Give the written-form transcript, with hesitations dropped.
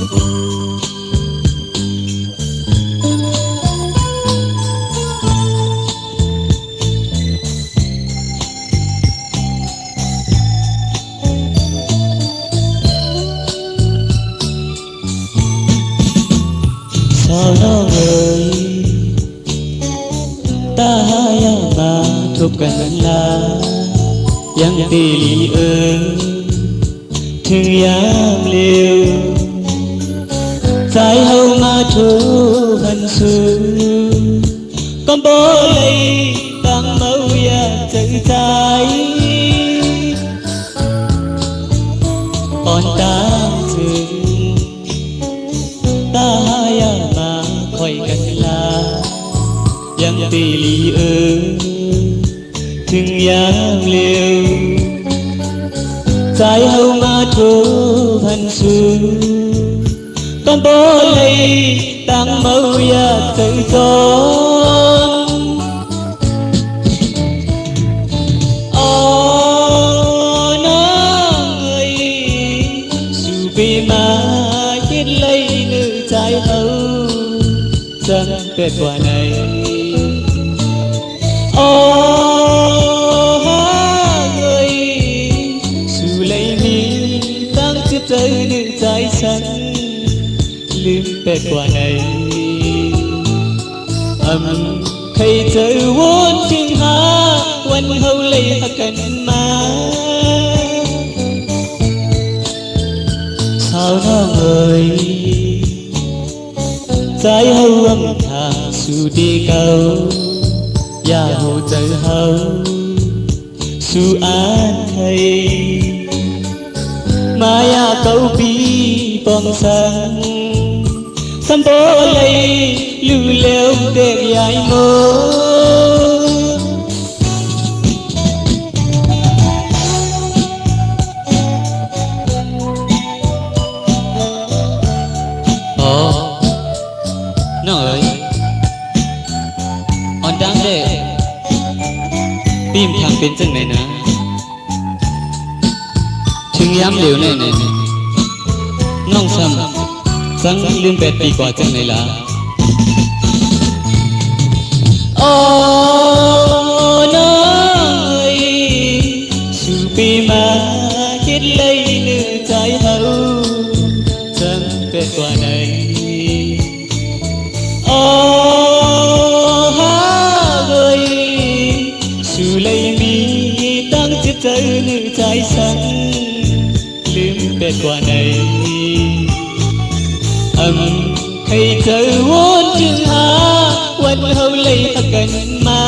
สาวน้องเอ๋ยตาหายามาทบกันนั้นลายังตีลีเอ๋ยถึงยามเร็วใจเฮามาทูพันสูก็บ่เลยตั้งเมาอยากเจอใจอ่อนตาถึงตาหายามาคอยกันลายังตีลีเอ๋ยถึงยามเร็วใจเฮามาทูพันสูก็บ่เลยตั้งเมาอยากเจอจนอ๋อน้องเอ๋ยสู่ปีมาคิดเลยนึกใจเฮาจังเป็ดกว่าไหนอ๋อเอ๋ยสู่เลยมีตั้งจิตใจนึกใจฉันลืมเป็ดกว่าไหนให้เจอวนจึงหาวันเฮาเลยหักกันมาสาวน้องเอ๋ยใจเฮาอำทางสู่ดีเก่าอย่าเฮาเจอเฮาสู่อ่านไทยมายาเก่าปีปองสังสำโบเลยลือเลี้ยวเด็กใหญ่โมอ๋อน้องเอ๋ยอ่อนดังเด็กปีมทางเป็นจังไหนนะถึงย้ำเหลวแน่น้องซ้ำสังลืม8 ปีกว่าจังไหนล่ะโอ้น้องเอ๋ยสู่ปีมาคิดเลยนึกใจเฮาจังเป็ดกว่าไหนโอ้ฮาเอ๋ยสู่เลยมีตั้งจิตใจนึกใจสังลืมเป็ดกว่าไหนให้เธอวนจึงหาวันเฮาเลยหักกันมา